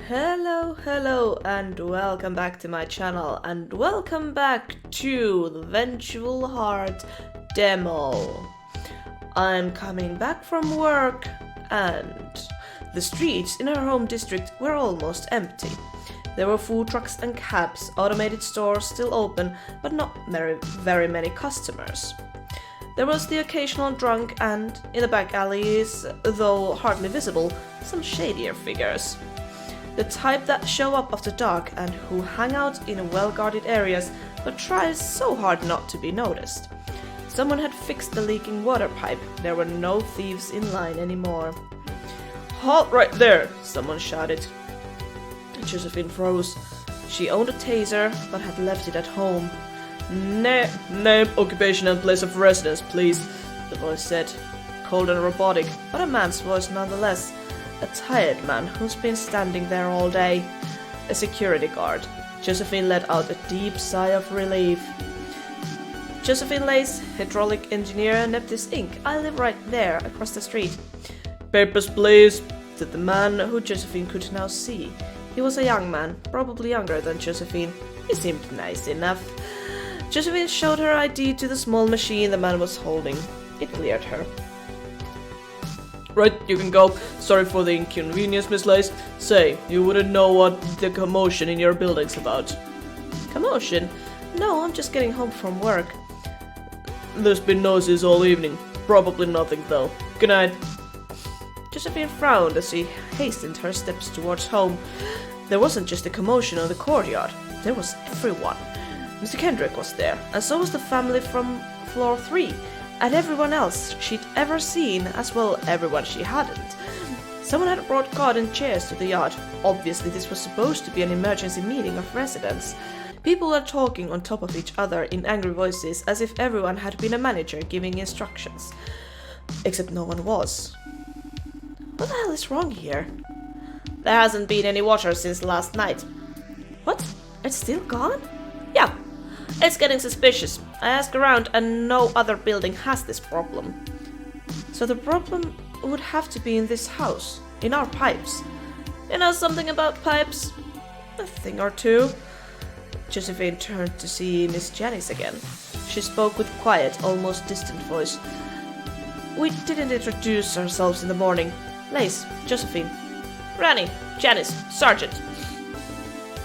Hello, and welcome back to my channel, and welcome back to the Vengeful Heart demo. I'm coming back from work, and the streets in our home district were almost empty. There were food trucks and cabs, automated stores still open, but not very many customers. There was the occasional drunk and, in the back alleys, though hardly visible, some shadier figures. The type that show up after dark and who hang out in well-guarded areas but try so hard not to be noticed. Someone had fixed the leaking water pipe. There were no thieves in line anymore. "Halt right there!" someone shouted. Josephine froze. She owned a taser but had left it at home. Name, occupation and place of residence, please," the voice said. Cold and robotic, but a man's voice nonetheless. A tired man who's been standing there all day. A security guard. Josephine let out a deep sigh of relief. "Josephine Lace, hydraulic engineer, Nepthys Inc. I live right there, across the street." "Papers, please," said the man who Josephine could now see. He was a young man, probably younger than Josephine. He seemed nice enough. Josephine showed her ID to the small machine the man was holding. It cleared her. "Right, you can go. Sorry for the inconvenience, Miss Lace. Say, you wouldn't know what the commotion in your building's about." "Commotion? No, I'm just getting home from work." "There's been noises all evening. Probably nothing, though. Good night." Josephine frowned as she hastened her steps towards home. There wasn't just a commotion in the courtyard. There was everyone. Mr. Kendrick was there, and so was the family from floor 3, and everyone else she'd ever seen, as well everyone she hadn't. Someone had brought garden chairs to the yard. Obviously this was supposed to be an emergency meeting of residents. People were talking on top of each other in angry voices, as if everyone had been a manager giving instructions. Except no one was. What the hell is wrong here? "There hasn't been any water since last night." "What? It's still gone?" "Yeah. It's getting suspicious. I asked around and no other building has this problem." "So the problem would have to be in this house, in our pipes." "You know something about pipes?" "A thing or two." Josephine turned to see Miss Janice again. She spoke with quiet, almost distant voice. "We didn't introduce ourselves in the morning. Lace, Josephine." "Granny, Janice, Sergeant."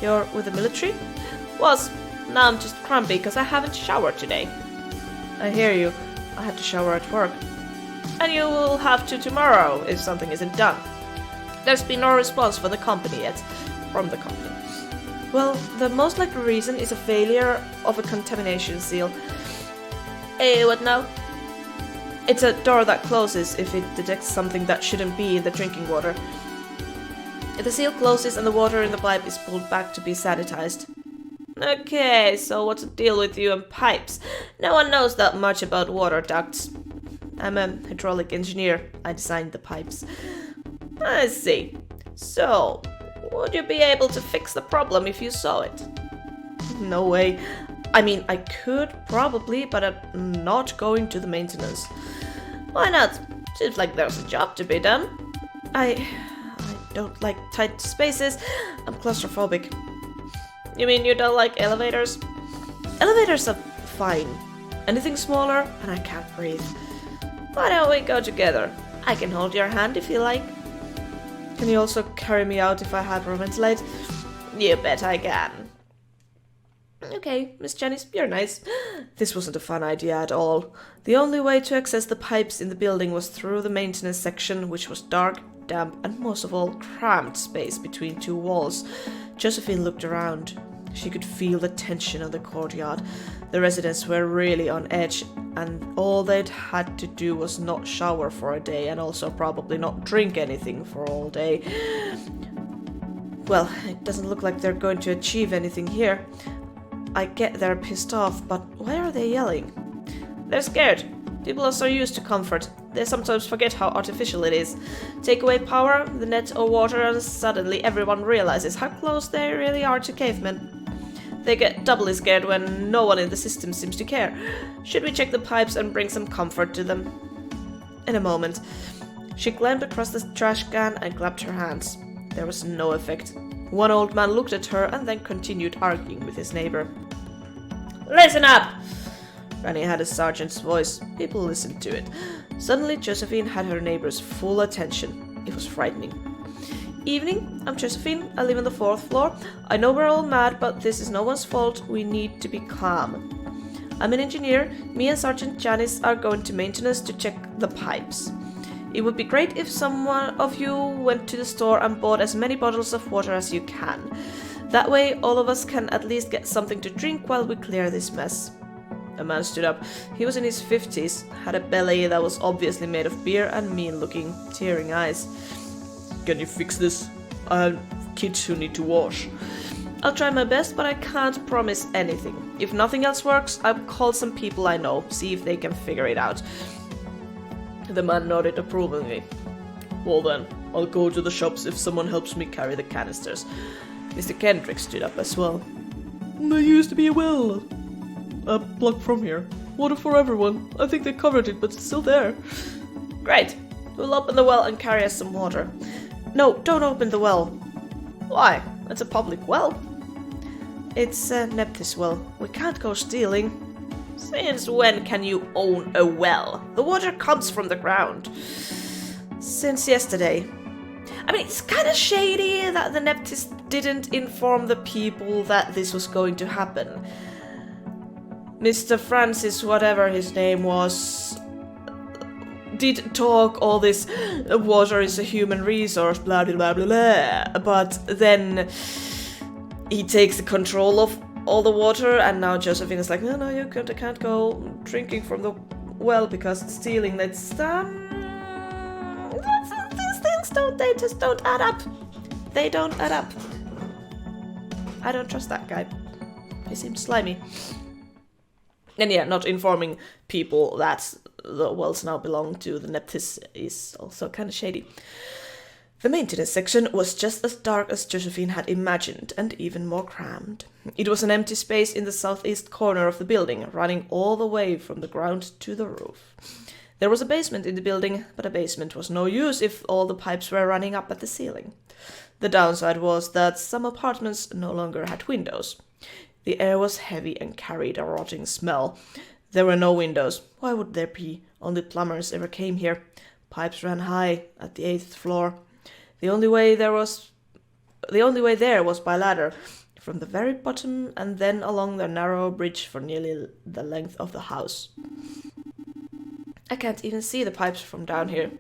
"You're with the military?" "Was. Now I'm just grumpy because I haven't showered today." "I hear you. I had to shower at work." "And you will have to tomorrow if something isn't done. There's been no response from the company yet. "Well, the most likely reason is a failure of a contamination seal." "Hey, what now?" "It's a door that closes if it detects something that shouldn't be in the drinking water. If the seal closes and the water in the pipe is pulled back to be sanitized." "Okay, so what's the deal with you and pipes? No one knows that much about water ducts." "I'm a hydraulic engineer. I designed the pipes." "I see. So, would you be able to fix the problem if you saw it?" "No way. I mean, I could, probably, but I'm not going to the maintenance." "Why not? Seems like there's a job to be done." I don't like tight spaces. I'm claustrophobic." "You mean you don't like elevators?" "Elevators are fine. Anything smaller and I can't breathe." "Why don't we go together? I can hold your hand if you like." "Can you also carry me out if I hyperventilate?" "You bet I can." "Okay, Miss Janice, you're nice." This wasn't a fun idea at all. The only way to access the pipes in the building was through the maintenance section, which was dark, damp, and most of all, cramped space between two walls. Josephine looked around. She could feel the tension of the courtyard. The residents were really on edge, and all they'd had to do was not shower for a day, and also probably not drink anything for all day. Well, it doesn't look like they're going to achieve anything here. I get they're pissed off, but why are they yelling? "They're scared. People are so used to comfort. They sometimes forget how artificial it is. Take away power, the net or water, and suddenly everyone realizes how close they really are to cavemen. They get doubly scared when no one in the system seems to care. Should we check the pipes and bring some comfort to them?" In a moment, she climbed across the trash can and clapped her hands. There was no effect. One old man looked at her and then continued arguing with his neighbor. Listen up! Granny had a sergeant's voice. People listened to it. Suddenly, Josephine had her neighbor's full attention. It was frightening. Evening, I'm Josephine. I live on the 4th floor. I know we're all mad, but this is no one's fault. We need to be calm. I'm an engineer. Me and Sergeant Janice are going to maintenance to check the pipes. It would be great if someone of you went to the store and bought as many bottles of water as you can. That way, all of us can at least get something to drink while we clear this mess. A man stood up. He was in his 50s, had a belly that was obviously made of beer and mean-looking, tearing eyes. Can you fix this? I have kids who need to wash. I'll try my best, but I can't promise anything. If nothing else works, I'll call some people I know, see if they can figure it out. The man nodded approvingly. Well then, I'll go to the shops if someone helps me carry the canisters. Mr. Kendrick stood up as well. There used to be a well. A block from here. Water for everyone. I think they covered it, but it's still there. Great. We'll open the well and carry us some water. No, don't open the well. Why? It's a public well. It's a Nepthys well. We can't go stealing. Since when can you own a well? The water comes from the ground. Since yesterday. I mean, it's kind of shady that the Nepthys didn't inform the people that this was going to happen. Mr. Francis, whatever his name was, did talk all this, water is a human resource, blah blah blah blah blah, but then he takes the control of all the water, and now Josephine is like, no, you can't go drinking from the well because it's stealing. These things they just don't add up. They don't add up. I don't trust that guy. He seems slimy. And yeah, not informing people that the wells now belong to the Nepthys is also kind of shady. The maintenance section was just as dark as Josephine had imagined, and even more crammed. It was an empty space in the southeast corner of the building, running all the way from the ground to the roof. There was a basement in the building, but a basement was no use if all the pipes were running up at the ceiling. The downside was that some apartments no longer had windows. The air was heavy and carried a rotting smell. There were no windows. Why would there be? Only plumbers ever came here. Pipes ran high at the 8th floor. The only way there was by ladder, from the very bottom and then along the narrow bridge for nearly the length of the house. I can't even see the pipes from down here.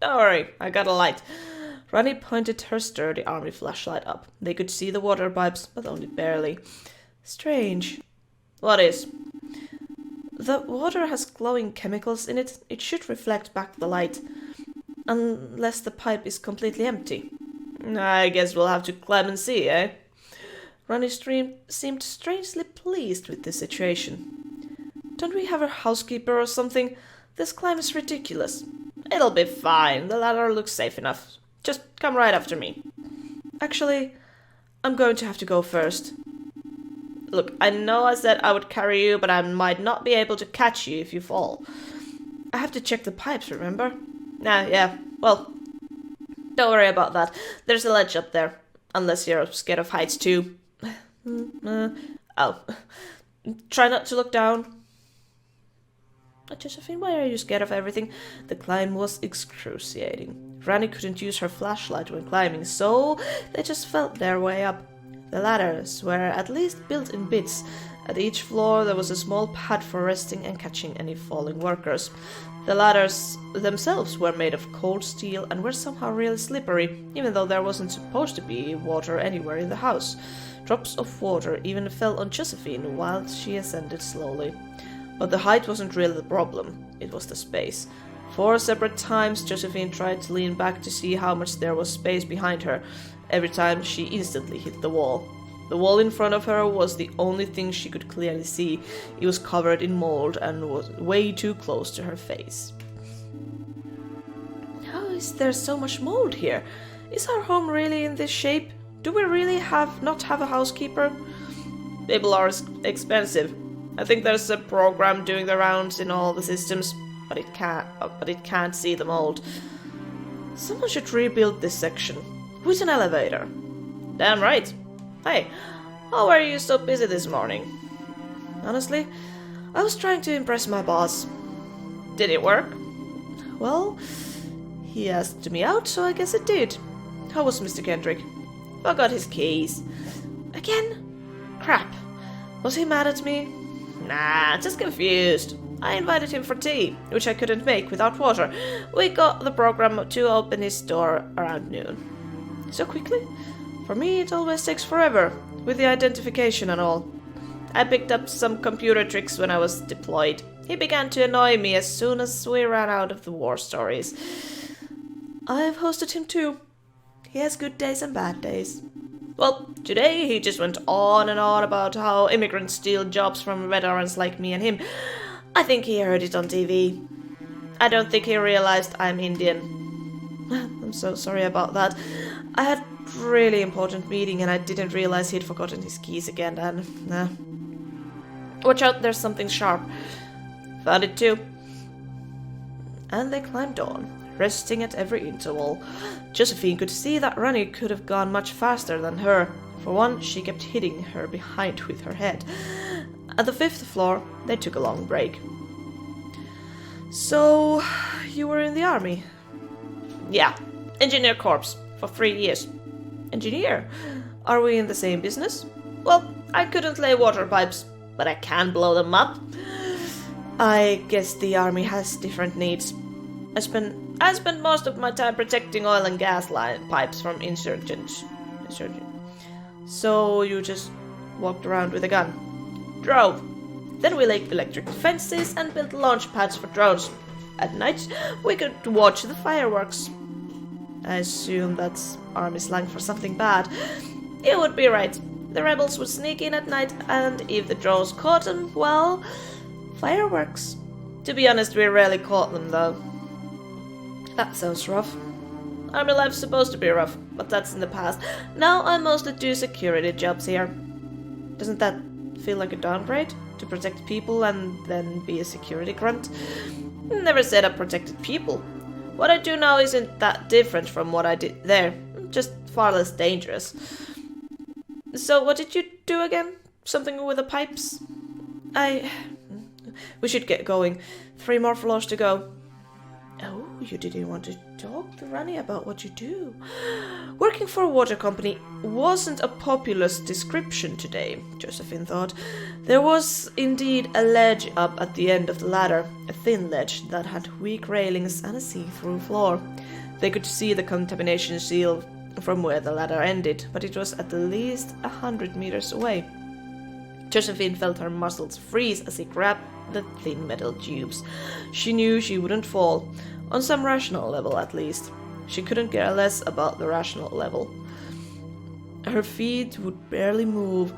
Don't worry, I got a light. Rani pointed her sturdy army flashlight up. They could see the water pipes, but only barely. Strange. What is? The water has glowing chemicals in it. It should reflect back the light. Unless the pipe is completely empty. I guess we'll have to climb and see, eh? Ronnie seemed strangely pleased with the situation. Don't we have a housekeeper or something? This climb is ridiculous. It'll be fine. The ladder looks safe enough. Just come right after me. Actually, I'm going to have to go first. Look, I know I said I would carry you, but I might not be able to catch you if you fall. I have to check the pipes, remember? Yeah, well, don't worry about that. There's a ledge up there. Unless you're scared of heights too. Oh. Try not to look down. Josephine, why are you scared of everything? The climb was excruciating. Rani couldn't use her flashlight when climbing, so they just felt their way up. The ladders were at least built in bits. At each floor there was a small pad for resting and catching any falling workers. The ladders themselves were made of cold steel and were somehow really slippery, even though there wasn't supposed to be water anywhere in the house. Drops of water even fell on Josephine while she ascended slowly. But the height wasn't really the problem, it was the space. 4 separate times Josephine tried to lean back to see how much there was space behind her. Every time she instantly hit the wall. The wall in front of her was the only thing she could clearly see. It was covered in mold and was way too close to her face. How is there so much mold here? Is our home really in this shape? Do we really not have a housekeeper? People are expensive. I think there's a program doing the rounds in all the systems, but it can't see the mold. Someone should rebuild this section. with an elevator. Damn right. Hey, how are you so busy this morning? Honestly, I was trying to impress my boss. Did it work? Well, he asked me out, so I guess it did. How was Mr. Kendrick? Forgot his keys. Again? Crap. Was he mad at me? Nah, just confused. I invited him for tea, which I couldn't make without water. We got the program to open his door around noon. So quickly? For me, it always takes forever, with the identification and all. I picked up some computer tricks when I was deployed. He began to annoy me as soon as we ran out of the war stories. I've hosted him too. He has good days and bad days. Well, today he just went on and on about how immigrants steal jobs from veterans like me and him. I think he heard it on TV. I don't think he realized I'm Indian. I'm so sorry about that. I had a really important meeting and I didn't realize he'd forgotten his keys again and... Watch out, there's something sharp. Found it too. And they climbed on, resting at every interval. Josephine could see that Ronnie could have gone much faster than her. For one, she kept hitting her behind with her head. At the 5th floor, they took a long break. So, you were in the army? Yeah, engineer corps, for 3 years. Engineer? Are we in the same business? Well, I couldn't lay water pipes, but I can blow them up. I guess the army has different needs. I spent most of my time protecting oil and gas line pipes from insurgents. So you just walked around with a gun? Drove. Then we laid electric fences and built launch pads for drones. At night, we could watch the fireworks. I assume that's army slang for something bad. It would be right. The rebels would sneak in at night, and if the drones caught them, well, fireworks. To be honest, we rarely caught them, though. That sounds rough. Army life's supposed to be rough, but that's in the past. Now I mostly do security jobs here. Doesn't that feel like a downgrade? To protect people and then be a security grunt? Never said I protected people. What I do now isn't that different from what I did there, just far less dangerous. So what did you do again? Something with the pipes? We should get going. 3 more floors to go. Oh, you didn't want to talk to Rani about what you do. Working for a water company wasn't a populous description today, Josephine thought. There was indeed a ledge up at the end of the ladder, a thin ledge that had weak railings and a see-through floor. They could see the contamination seal from where the ladder ended, but it was at least 100 meters away. Josephine felt her muscles freeze as he grabbed the thin metal tubes. She knew she wouldn't fall, on some rational level at least. She couldn't care less about the rational level. Her feet would barely move,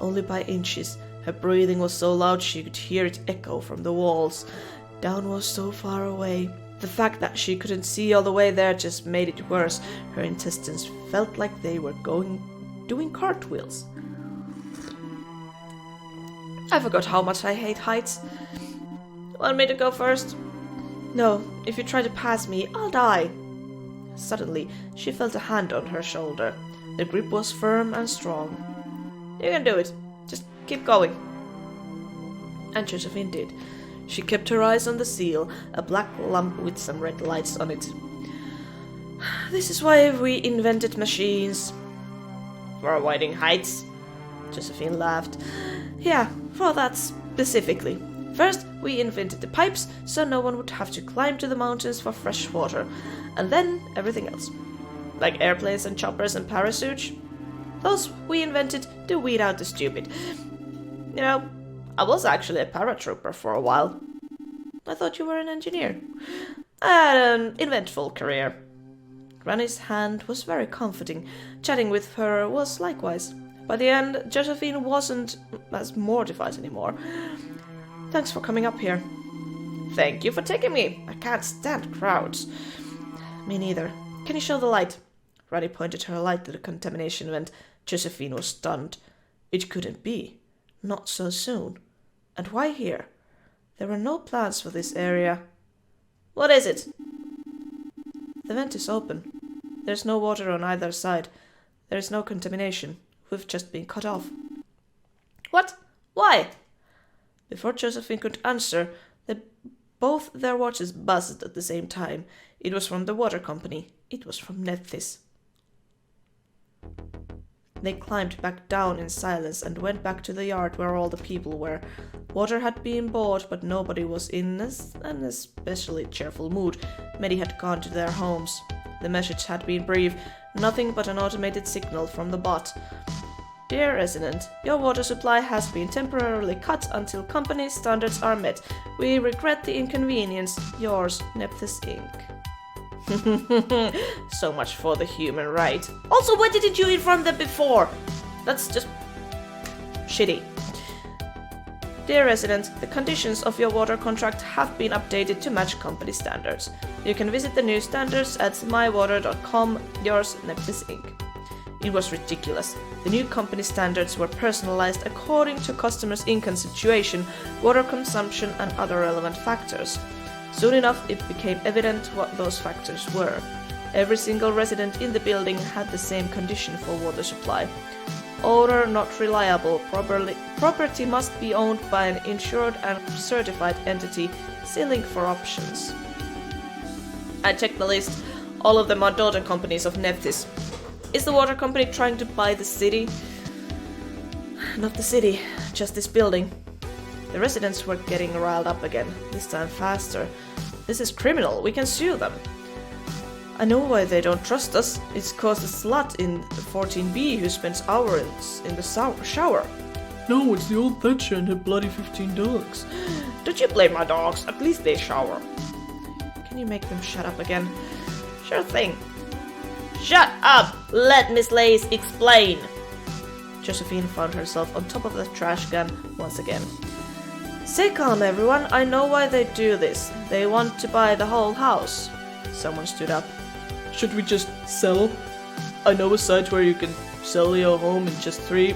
only by inches. Her breathing was so loud she could hear it echo from the walls. Down was so far away. The fact that she couldn't see all the way there just made it worse. Her intestines felt like they were doing cartwheels. I forgot how much I hate heights. Want me to go first? No, if you try to pass me, I'll die. Suddenly, she felt a hand on her shoulder. The grip was firm and strong. You can do it. Just keep going. And Josephine did. She kept her eyes on the seal, a black lump with some red lights on it. This is why we invented machines. For avoiding heights? Josephine laughed. Yeah, for that specifically. First, we invented the pipes, so no one would have to climb to the mountains for fresh water. And then, everything else. Like airplanes and choppers and parachutes. Those we invented to weed out the stupid. You know, I was actually a paratrooper for a while. I thought you were an engineer. I had an eventful career. Granny's hand was very comforting. Chatting with her was likewise. By the end, Josephine wasn't as mortified anymore. Thanks for coming up here. Thank you for taking me. I can't stand crowds. Me neither. Can you show the light? Rani pointed her light to the contamination vent. Josephine was stunned. It couldn't be. Not so soon. And why here? There were no plans for this area. What is it? The vent is open. There's no water on either side. There's no contamination. We've just been cut off. What? Why? Before Josephine could answer, both their watches buzzed at the same time. It was from the water company. It was from Nepthys. They climbed back down in silence and went back to the yard where all the people were. Water had been bought, but nobody was in an especially cheerful mood. Many had gone to their homes. The message had been brief, nothing but an automated signal from the bot. Dear resident, your water supply has been temporarily cut until company standards are met. We regret the inconvenience. Yours, Nepthys Inc. So much for the human right. Also, why didn't you inform them before? That's just shitty. Dear resident, the conditions of your water contract have been updated to match company standards. You can visit the new standards at mywater.com. Yours, Nepthys Inc. It was ridiculous. The new company standards were personalized according to customers' income situation, water consumption, and other relevant factors. Soon enough, it became evident what those factors were. Every single resident in the building had the same condition for water supply. Owner not reliable. Property must be owned by an insured and certified entity. See link for options. I checked the list. All of them are daughter companies of Nepthys. Is the water company trying to buy the city? Not the city, just this building. The residents were getting riled up again, this time faster. This is criminal, we can sue them. I know why they don't trust us. It's cause the slut in 14B who spends hours in the shower. No, it's the old Thatcher and her bloody 15 dogs. Don't you blame my dogs, at least they shower. Can you make them shut up again? Sure thing. Shut up! Let Miss Lace explain! Josephine found herself on top of the trash can once again. Stay calm, everyone. I know why they do this. They want to buy the whole house. Someone stood up. Should we just sell? I know a site where you can sell your home in just 3.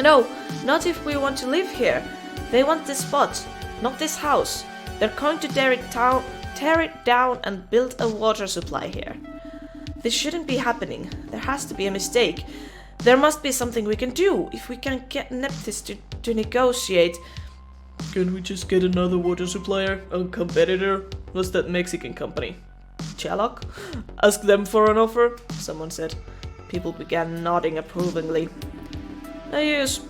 No, not if we want to live here. They want this spot, not this house. They're going to tear it down and build a water supply here. This shouldn't be happening. There has to be a mistake. There must be something we can do. If we can get Nepthys to negotiate. Can we just get another water supplier? A competitor? What's that Mexican company? Chalok? Ask them for an offer? Someone said. People began nodding approvingly. No use.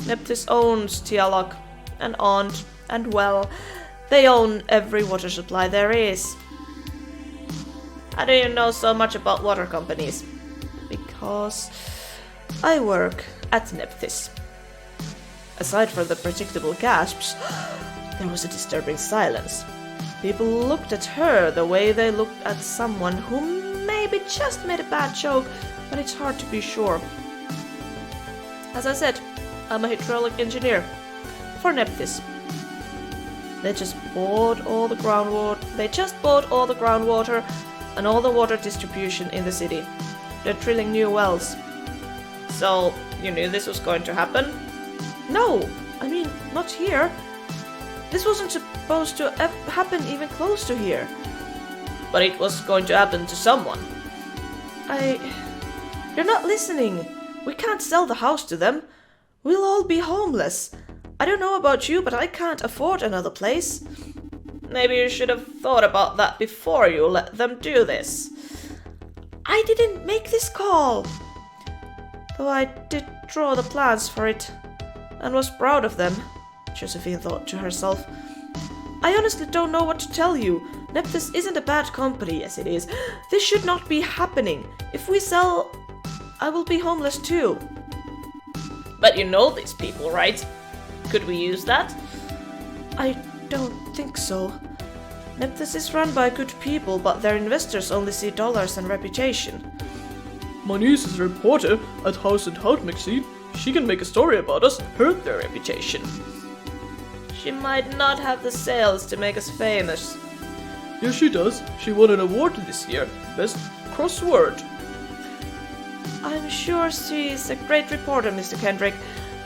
Nepthys owns Tialok and Aunt, and well, they own every water supply there is. How do you know so much about water companies? Because I work at Nepthys. Aside from the predictable gasps, there was a disturbing silence. People looked at her the way they looked at someone who maybe just made a bad joke, but it's hard to be sure. As I said, I'm a hydraulic engineer for Nepthys. They just bought all the groundwater and all the water distribution in the city. They're drilling new wells. So, you knew this was going to happen? No, I mean, not here. This wasn't supposed to happen even close to here. But it was going to happen to someone. You're not listening. We can't sell the house to them. We'll all be homeless. I don't know about you, but I can't afford another place. Maybe you should have thought about that before you let them do this. I didn't make this call. Though I did draw the plans for it, and was proud of them, Josephine thought to herself. I honestly don't know what to tell you. Nepthys isn't a bad company, yes it is. This should not be happening. If we sell, I will be homeless too. But you know these people, right? Could we use that? I don't think so. Nepthys is run by good people, but their investors only see dollars and reputation. My niece is a reporter at House and Hout Maxine. She can make a story about us, hurt their reputation. She might not have the sales to make us famous. Yes, she does. She won an award this year. Best crossword. I'm sure she's a great reporter, Mr. Kendrick,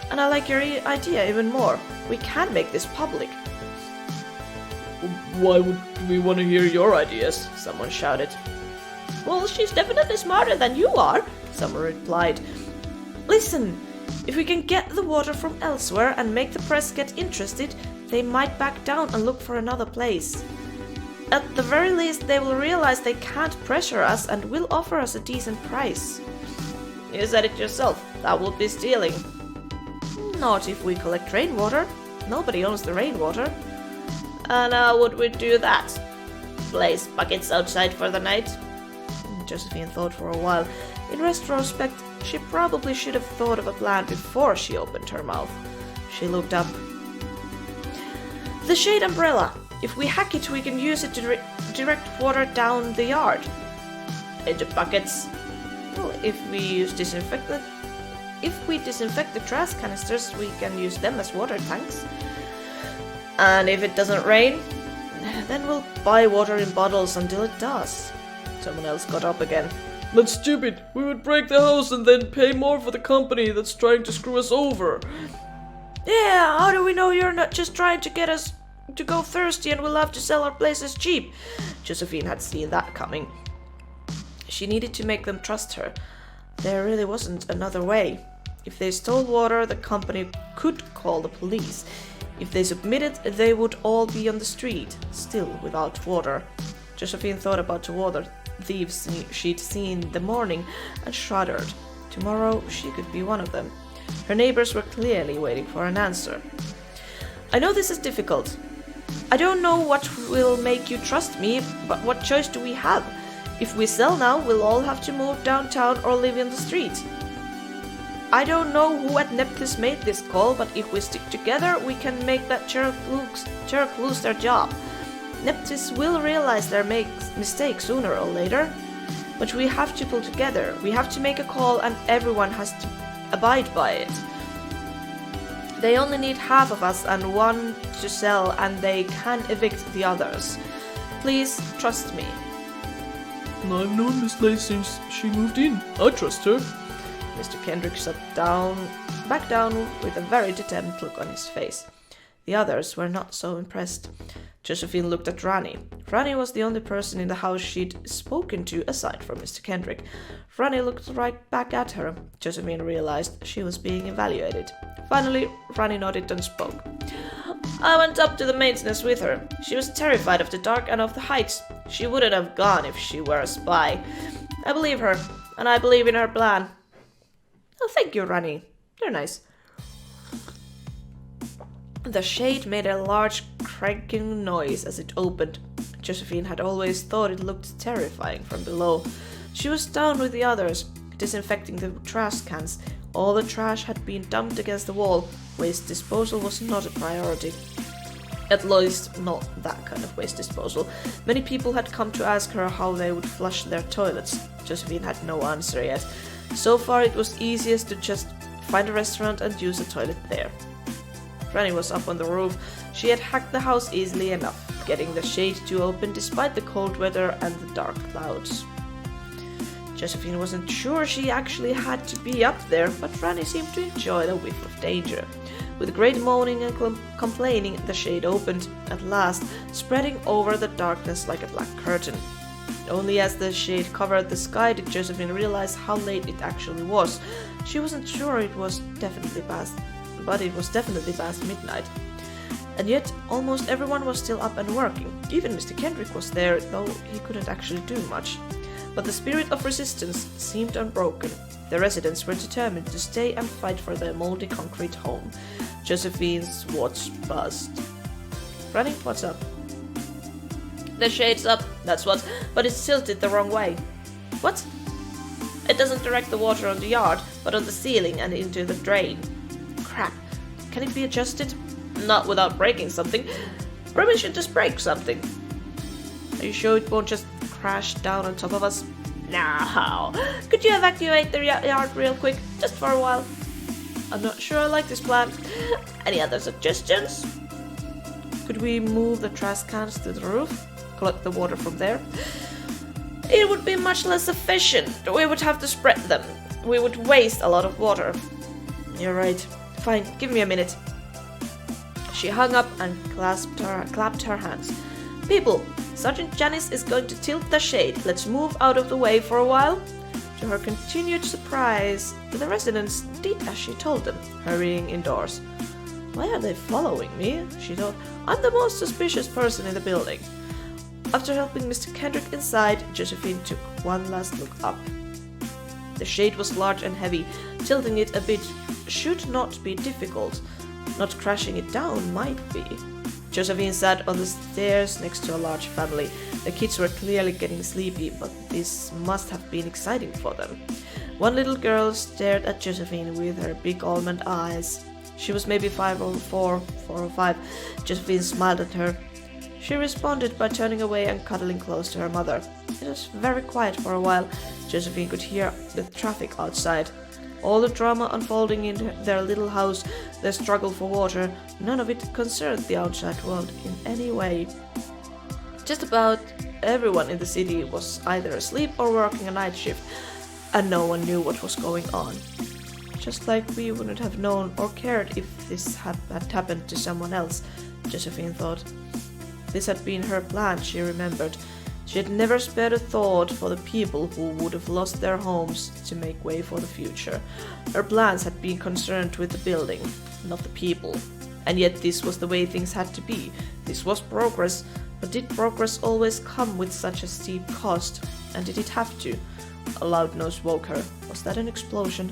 and I like your idea even more. We can make this public. Why would we want to hear your ideas? Someone shouted. Well, she's definitely smarter than you are, someone replied. Listen, if we can get the water from elsewhere and make the press get interested, they might back down and look for another place. At the very least, they will realize they can't pressure us and will offer us a decent price. You said it yourself, that would be stealing. Not if we collect rainwater. Nobody owns the rainwater. And how would we do that? Place buckets outside for the night? Josephine thought for a while. In retrospect, she probably should have thought of a plan before she opened her mouth. She looked up. The shade umbrella. If we hack it, we can use it to direct water down the yard. Into buckets. Well, if we disinfect the trash canisters, we can use them as water tanks. And if it doesn't rain, then we'll buy water in bottles until it does. Someone else got up again. That's stupid. We would break the house and then pay more for the company that's trying to screw us over. Yeah, how do we know you're not just trying to get us to go thirsty and we'll have to sell our places cheap? Josephine had seen that coming. She needed to make them trust her. There really wasn't another way. If they stole water, the company could call the police. If they submitted, they would all be on the street, still without water. Josephine thought about the water thieves she'd seen in the morning and shuddered. Tomorrow she could be one of them. Her neighbors were clearly waiting for an answer. I know this is difficult. I don't know what will make you trust me, but what choice do we have? If we sell now, we'll all have to move downtown or live in the street. I don't know who at Nepthys made this call, but if we stick together, we can make that jerk lose their job. Nepthys will realize their mistake sooner or later. But we have to pull together. We have to make a call and everyone has to abide by it. They only need half of us and one to sell, and they can evict the others. Please trust me. I've known Miss Lay since she moved in. I trust her. Mr. Kendrick sat back down with a very determined look on his face. The others were not so impressed. Josephine looked at Rani. Rani was the only person in the house she'd spoken to aside from Mr. Kendrick. Rani looked right back at her. Josephine realized she was being evaluated. Finally, Rani nodded and spoke. I went up to the maintenance with her. She was terrified of the dark and of the heights. She wouldn't have gone if she were a spy. I believe her, and I believe in her plan. Oh, thank you, Rani. You're nice. The shade made a large cracking noise as it opened. Josephine had always thought it looked terrifying from below. She was down with the others, disinfecting the trash cans. All the trash had been dumped against the wall. Waste disposal was not a priority. At least, not that kind of waste disposal. Many people had come to ask her how they would flush their toilets. Josephine had no answer yet. So far, it was easiest to just find a restaurant and use a toilet there. Rani was up on the roof. She had hacked the house easily enough, getting the shade to open despite the cold weather and the dark clouds. Josephine wasn't sure she actually had to be up there, but Rani seemed to enjoy the whiff of danger. With great moaning and complaining, the shade opened, at last, spreading over the darkness like a black curtain. Only as the shade covered the sky did Josephine realize how late it actually was. She wasn't sure it was definitely past midnight. And yet, almost everyone was still up and working. Even Mr. Kendrick was there, though he couldn't actually do much. But the spirit of resistance seemed unbroken. The residents were determined to stay and fight for their moldy concrete home. Josephine's watch buzzed. Running, what's up? The shade's up, that's what, but it's tilted the wrong way. What? It doesn't direct the water on the yard, but on the ceiling and into the drain. Crap. Can it be adjusted? Not without breaking something. Probably should just break something. Are you sure it won't just crash down on top of us? No. Could you evacuate the yard real quick, just for a while? I'm not sure I like this plan. Any other suggestions? Could we move the trash cans to the roof? Collect the water from there? It would be much less efficient. We would have to spread them. We would waste a lot of water. You're right. Fine, give me a minute. She hung up and clapped her hands. People, Sergeant Janice is going to tilt the shade. Let's move out of the way for a while. To her continued surprise, the residents did as she told them, hurrying indoors. Why are they following me? She thought. I'm the most suspicious person in the building. After helping Mr. Kendrick inside, Josephine took one last look up. The shade was large and heavy. Tilting it a bit should not be difficult. Not crashing it down might be. Josephine sat on the stairs next to a large family. The kids were clearly getting sleepy, but this must have been exciting for them. One little girl stared at Josephine with her big almond eyes. She was maybe 5 or 4 or 5. Josephine smiled at her. She responded by turning away and cuddling close to her mother. It was very quiet for a while. Josephine could hear the traffic outside. All the drama unfolding in their little house, their struggle for water, none of it concerned the outside world in any way. Just about everyone in the city was either asleep or working a night shift, and no one knew what was going on. Just like we wouldn't have known or cared if this had happened to someone else, Josephine thought. This had been her plan, she remembered. She had never spared a thought for the people who would have lost their homes to make way for the future. Her plans had been concerned with the building, not the people. And yet this was the way things had to be. This was progress, but did progress always come with such a steep cost? And did it have to? A loud noise woke her. Was that an explosion?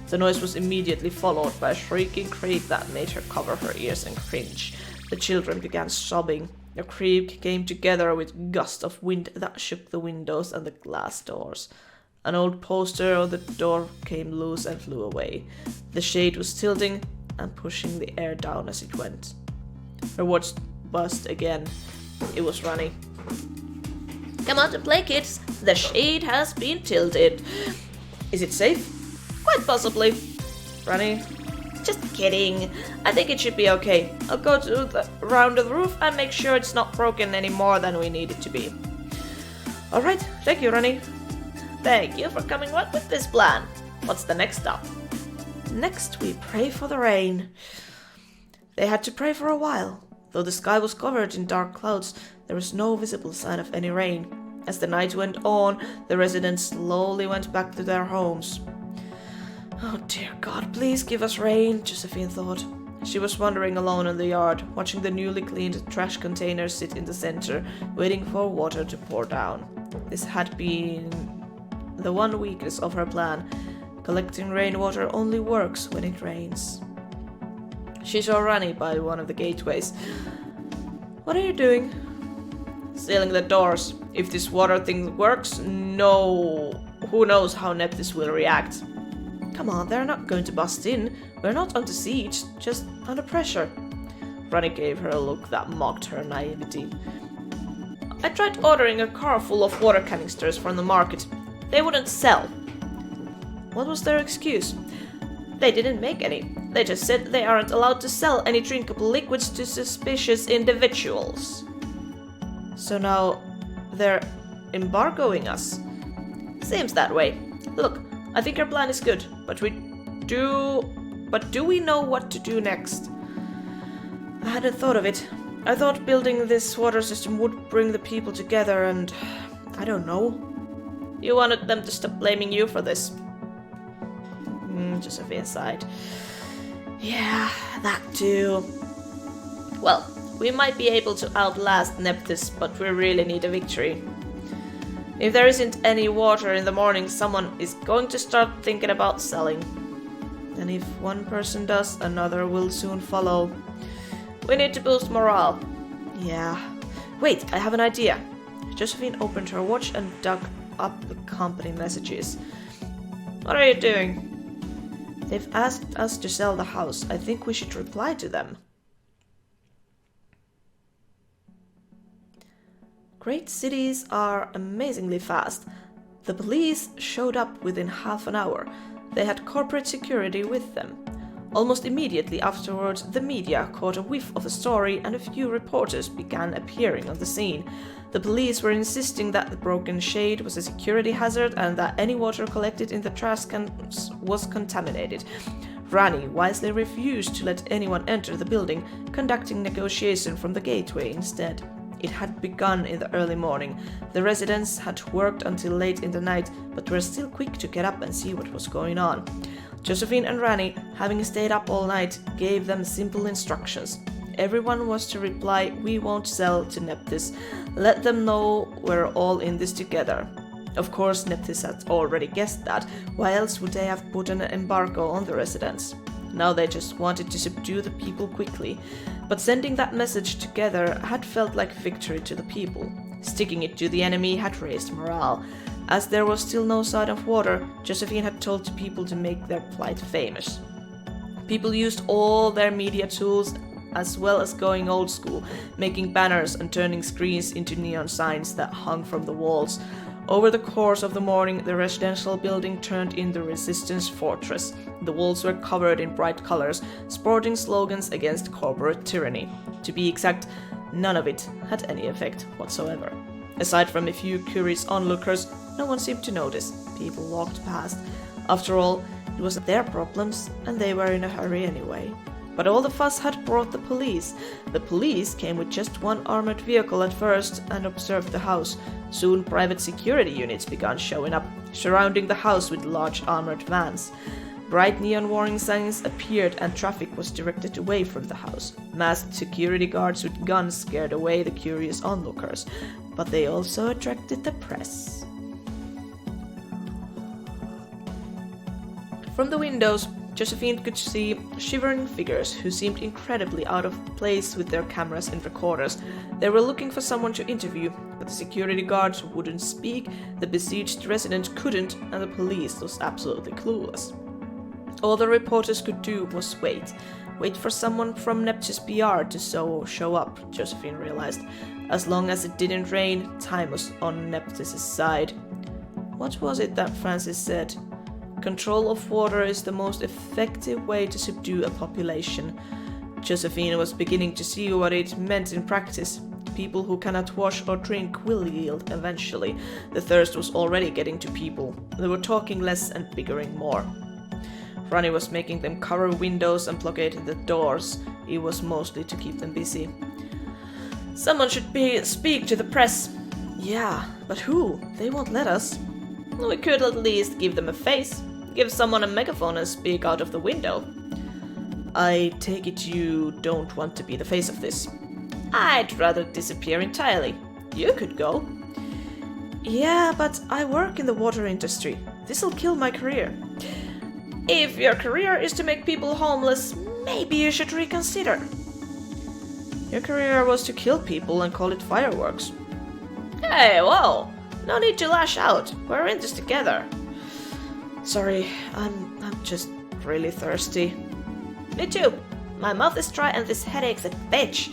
The noise was immediately followed by a shrieking shriek that made her cover her ears and cringe. The children began sobbing. The creak came together with gusts of wind that shook the windows and the glass doors. An old poster on the door came loose and flew away. The shade was tilting and pushing the air down as it went. Her watch buzzed again. It was Ronnie. Come on to play, kids. The shade has been tilted. Is it safe? Quite possibly. Ronnie. Just kidding. I think it should be okay. I'll go around the roof and make sure it's not broken any more than we need it to be. Alright, thank you, Ronnie. Thank you for coming up with this plan. What's the next stop? Next, we pray for the rain. They had to pray for a while. Though the sky was covered in dark clouds, there was no visible sign of any rain. As the night went on, the residents slowly went back to their homes. Oh dear God, please give us rain, Josephine thought. She was wandering alone in the yard, watching the newly cleaned trash containers sit in the center, waiting for water to pour down. This had been the one weakness of her plan. Collecting rainwater only works when it rains. She saw Ronnie by one of the gateways. What are you doing? Sealing the doors. If this water thing works, no. Who knows how Nepthys will react. Come on, they're not going to bust in. We're not under siege, just under pressure. Ronnie gave her a look that mocked her naivety. I tried ordering a car full of water canisters from the market. They wouldn't sell. What was their excuse? They didn't make any. They just said they aren't allowed to sell any drinkable liquids to suspicious individuals. So now they're embargoing us. Seems that way. Look, I think our plan is good, but do we know what to do next? I hadn't thought of it. I thought building this water system would bring the people together and... I don't know. You wanted them to stop blaming you for this. Josephine sighed. Yeah, that too. Well, we might be able to outlast Nepthys, but we really need a victory. If there isn't any water in the morning, someone is going to start thinking about selling. And if one person does, another will soon follow. We need to boost morale. Yeah. Wait, I have an idea. Josephine opened her watch and dug up the company messages. What are you doing? They've asked us to sell the house. I think we should reply to them. Great cities are amazingly fast. The police showed up within half an hour. They had corporate security with them. Almost immediately afterwards, the media caught a whiff of a story and a few reporters began appearing on the scene. The police were insisting that the broken shade was a security hazard and that any water collected in the trash cans was contaminated. Ronnie wisely refused to let anyone enter the building, conducting negotiation from the gateway instead. It had begun in the early morning. The residents had worked until late in the night, but were still quick to get up and see what was going on. Josephine and Rani, having stayed up all night, gave them simple instructions. Everyone was to reply, "We won't sell," to Nepthys. Let them know we're all in this together. Of course, Nepthys had already guessed that. Why else would they have put an embargo on the residents? Now they just wanted to subdue the people quickly. But sending that message together had felt like victory to the people. Sticking it to the enemy had raised morale. As there was still no sign of water, Josephine had told the people to make their plight famous. People used all their media tools as well as going old school, making banners and turning screens into neon signs that hung from the walls. Over the course of the morning, the residential building turned into resistance fortress. The walls were covered in bright colors, sporting slogans against corporate tyranny. To be exact, none of it had any effect whatsoever. Aside from a few curious onlookers, no one seemed to notice. People walked past. After all, it was their problems, and they were in a hurry anyway. But all the fuss had brought the police. The police came with just one armored vehicle at first and observed the house. Soon private security units began showing up, surrounding the house with large armored vans. Bright neon warning signs appeared and traffic was directed away from the house. Masked security guards with guns scared away the curious onlookers, but they also attracted the press. From the windows, Josephine could see shivering figures who seemed incredibly out of place with their cameras and recorders. They were looking for someone to interview, but the security guards wouldn't speak, the besieged resident couldn't, and the police was absolutely clueless. All the reporters could do was wait for someone from Nepthys PR to show up, Josephine realized. As long as it didn't rain, time was on Nepthys' side. What was it that Francis said? Control of water is the most effective way to subdue a population. Josephine was beginning to see what it meant in practice. People who cannot wash or drink will yield eventually. The thirst was already getting to people. They were talking less and bickering more. Rani was making them cover windows and blockade the doors. It was mostly to keep them busy. Someone should speak to the press. Yeah, but who? They won't let us. We could at least give them a face. Give someone a megaphone and speak out of the window. I take it you don't want to be the face of this. I'd rather disappear entirely. You could go. Yeah, but I work in the water industry. This'll kill my career. If your career is to make people homeless, maybe you should reconsider. Your career was to kill people and call it fireworks. Hey, whoa! No need to lash out. We're in this together. Sorry, I'm just really thirsty. Me too. My mouth is dry and this headache's a bitch.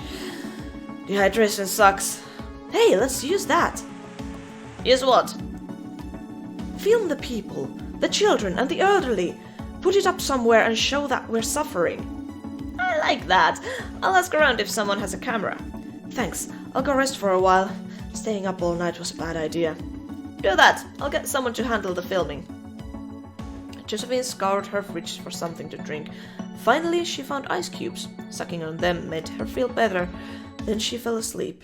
Dehydration sucks. Hey, let's use that. Use what? Film the people, the children and the elderly. Put it up somewhere and show that we're suffering. I like that. I'll ask around if someone has a camera. Thanks. I'll go rest for a while. Staying up all night was a bad idea. Do that. I'll get someone to handle the filming. Josephine scoured her fridge for something to drink. Finally, she found ice cubes. Sucking on them made her feel better. Then she fell asleep.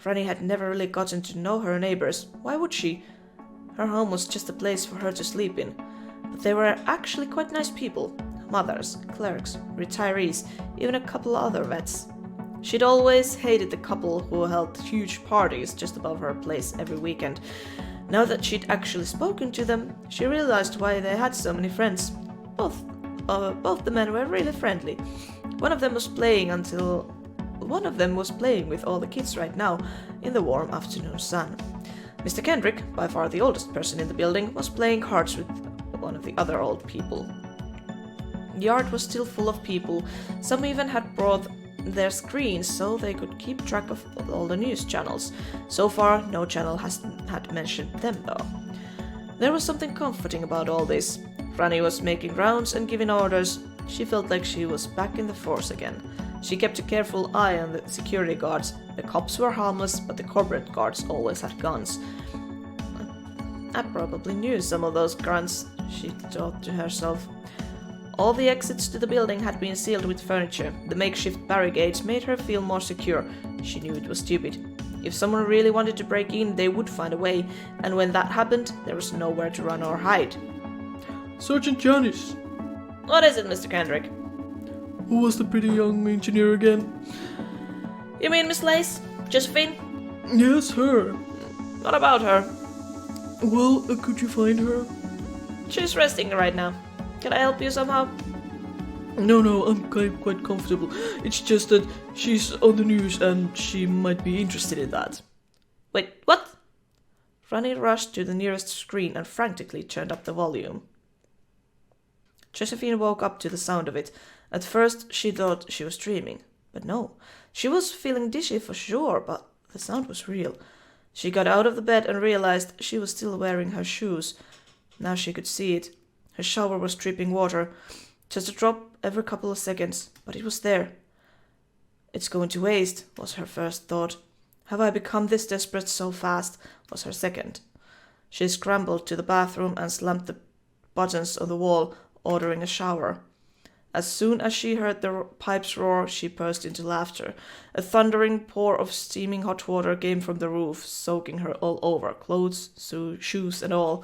Rani had never really gotten to know her neighbors. Why would she? Her home was just a place for her to sleep in. But they were actually quite nice people. Mothers, clerks, retirees, even a couple other vets. She'd always hated the couple who held huge parties just above her place every weekend. Now that she'd actually spoken to them, she realized why they had so many friends. Both the men were really friendly. One of them was playing with all the kids right now in the warm afternoon sun. Mr. Kendrick, by far the oldest person in the building, was playing cards with one of the other old people. The yard was still full of people. Some even had brought their screens so they could keep track of all the news channels. So far, no channel had mentioned them though. There was something comforting about all this. Rani was making rounds and giving orders. She felt like she was back in the force again. She kept a careful eye on the security guards. The cops were harmless, but the corporate guards always had guns. I probably knew some of those grunts, she thought to herself. All the exits to the building had been sealed with furniture. The makeshift barricades made her feel more secure. She knew it was stupid. If someone really wanted to break in, they would find a way, and when that happened, there was nowhere to run or hide. Sergeant Janice. What is it, Mr. Kendrick? Who was the pretty young engineer again? You mean Miss Lace? Josephine? Yes, her. What about her? Well, could you find her? She's resting right now. Can I help you somehow? No, I'm quite comfortable. It's just that she's on the news and she might be interested in that. Wait, what? Ronnie rushed to the nearest screen and frantically turned up the volume. Josephine woke up to the sound of it. At first, she thought she was dreaming. But no, she was feeling dizzy for sure, but the sound was real. She got out of the bed and realized she was still wearing her shoes. Now she could see it. Her shower was dripping water. Just a drop every couple of seconds, but it was there. It's going to waste, was her first thought. Have I become this desperate so fast, was her second. She scrambled to the bathroom and slammed the buttons on the wall, ordering a shower. As soon as she heard the pipes roar, she burst into laughter. A thundering pour of steaming hot water came from the roof, soaking her all over, clothes, shoes and all.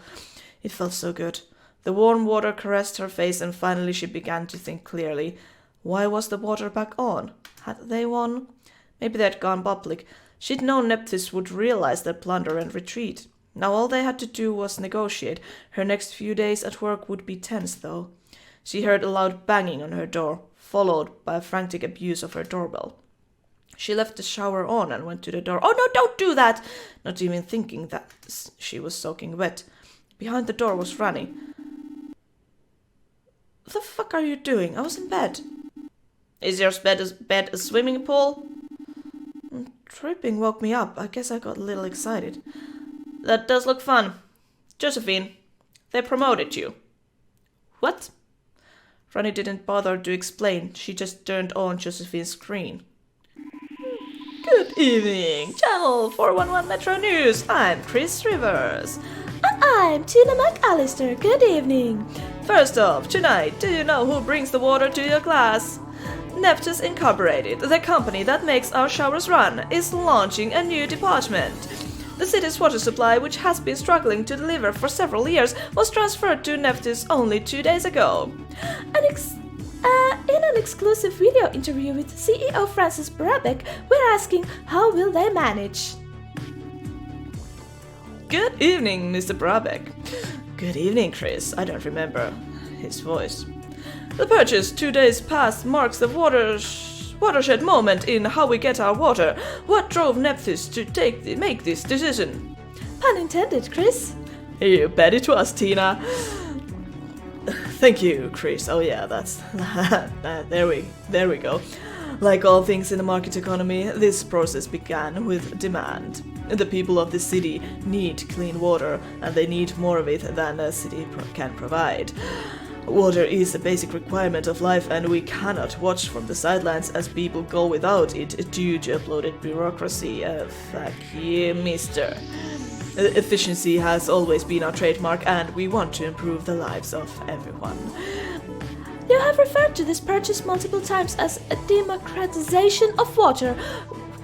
It felt so good. The warm water caressed her face, and finally she began to think clearly. Why was the water back on? Had they won? Maybe they had gone public. She'd known Nepthys would realize their plunder and retreat. Now all they had to do was negotiate. Her next few days at work would be tense, though. She heard a loud banging on her door, followed by a frantic abuse of her doorbell. She left the shower on and went to the door. Oh no, don't do that! Not even thinking that she was soaking wet. Behind the door was Rani. What the fuck are you doing? I was in bed. Is your bed a swimming pool? Tripping woke me up. I guess I got a little excited. That does look fun. Josephine, they promoted you. What? Rani didn't bother to explain. She just turned on Josephine's screen. Good evening, Channel 411 Metro News. I'm Chris Rivers. And I'm Tina McAllister. Good evening. First off, tonight, do you know who brings the water to your class? Nepthys Incorporated, the company that makes our showers run, is launching a new department. The city's water supply, which has been struggling to deliver for several years, was transferred to Nepthys only 2 days ago. In an exclusive video interview with CEO Francis Brabek, we're asking how will they manage? Good evening, Mr. Brabek. Good evening, Chris. I don't remember his voice. The purchase 2 days past marks the watershed moment in how we get our water. What drove Nepthys to make this decision? Pun intended, Chris. You bet it was, Tina. Thank you, Chris. Oh yeah, that's there we go. Like all things in the market economy, this process began with demand. The people of the city need clean water, and they need more of it than the city can provide. Water is a basic requirement of life, and we cannot watch from the sidelines as people go without it due to uploaded bureaucracy. Fuck you, mister. Efficiency has always been our trademark, and we want to improve the lives of everyone. You have referred to this purchase multiple times as a democratization of water.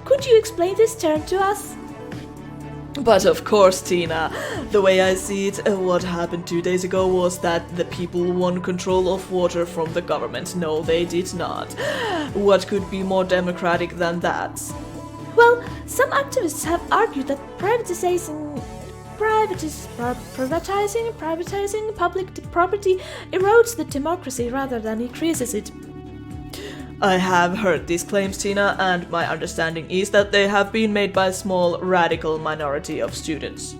Could you explain this term to us? But of course, Tina. The way I see it, what happened 2 days ago was that the people won control of water from the government. No, they did not. What could be more democratic than that? Well, some activists have argued that privatizing public property erodes the democracy rather than increases it. I have heard these claims, Tina, and my understanding is that they have been made by a small, radical minority of students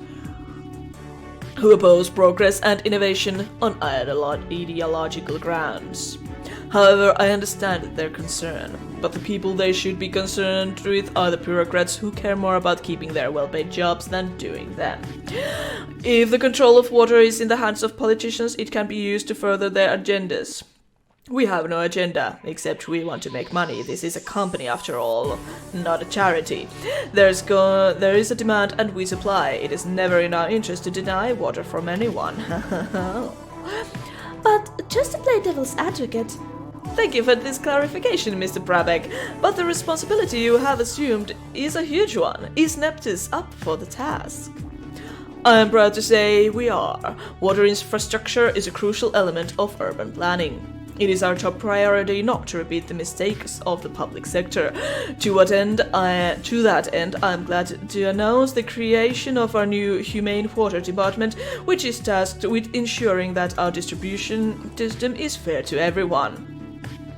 who oppose progress and innovation on ideological grounds. However, I understand their concern, but the people they should be concerned with are the bureaucrats who care more about keeping their well-paid jobs than doing them. If the control of water is in the hands of politicians, it can be used to further their agendas. We have no agenda, except we want to make money. This is a company after all, not a charity. There is a demand and we supply. It is never in our interest to deny water from anyone. But just to play devil's advocate, Thank you for this clarification, Mr. Brabeck, but the responsibility you have assumed is a huge one. Is Nepthys up for the task? I am proud to say we are. Water infrastructure is a crucial element of urban planning. It is our top priority not to repeat the mistakes of the public sector. To that end, I am glad to announce the creation of our new Humane Water Department, which is tasked with ensuring that our distribution system is fair to everyone.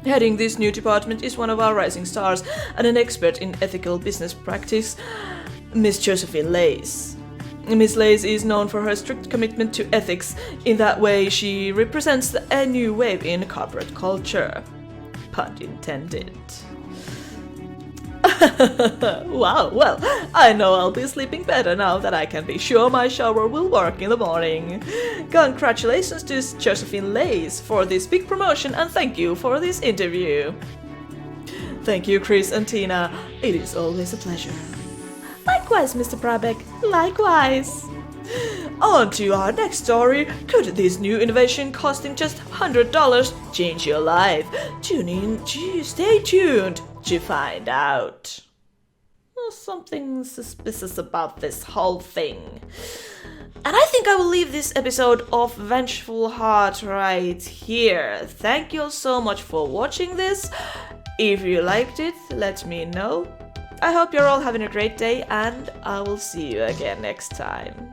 Heading this new department is one of our rising stars and an expert in ethical business practice, Miss Josephine Lace. Miss Lace is known for her strict commitment to ethics. In that way, she represents a new wave in corporate culture. Pun intended. Wow, well, I know I'll be sleeping better now that I can be sure my shower will work in the morning. Congratulations to Josephine Lace for this big promotion and thank you for this interview. Thank you, Chris and Tina. It is always a pleasure. Likewise, Mr. Brabeck. Likewise. On to our next story. Could this new innovation costing just $100 change your life? Stay tuned to find out. There's something suspicious about this whole thing. And I think I will leave this episode of Vengeful Heart right here. Thank you all so much for watching this. If you liked it, let me know. I hope you're all having a great day and I will see you again next time.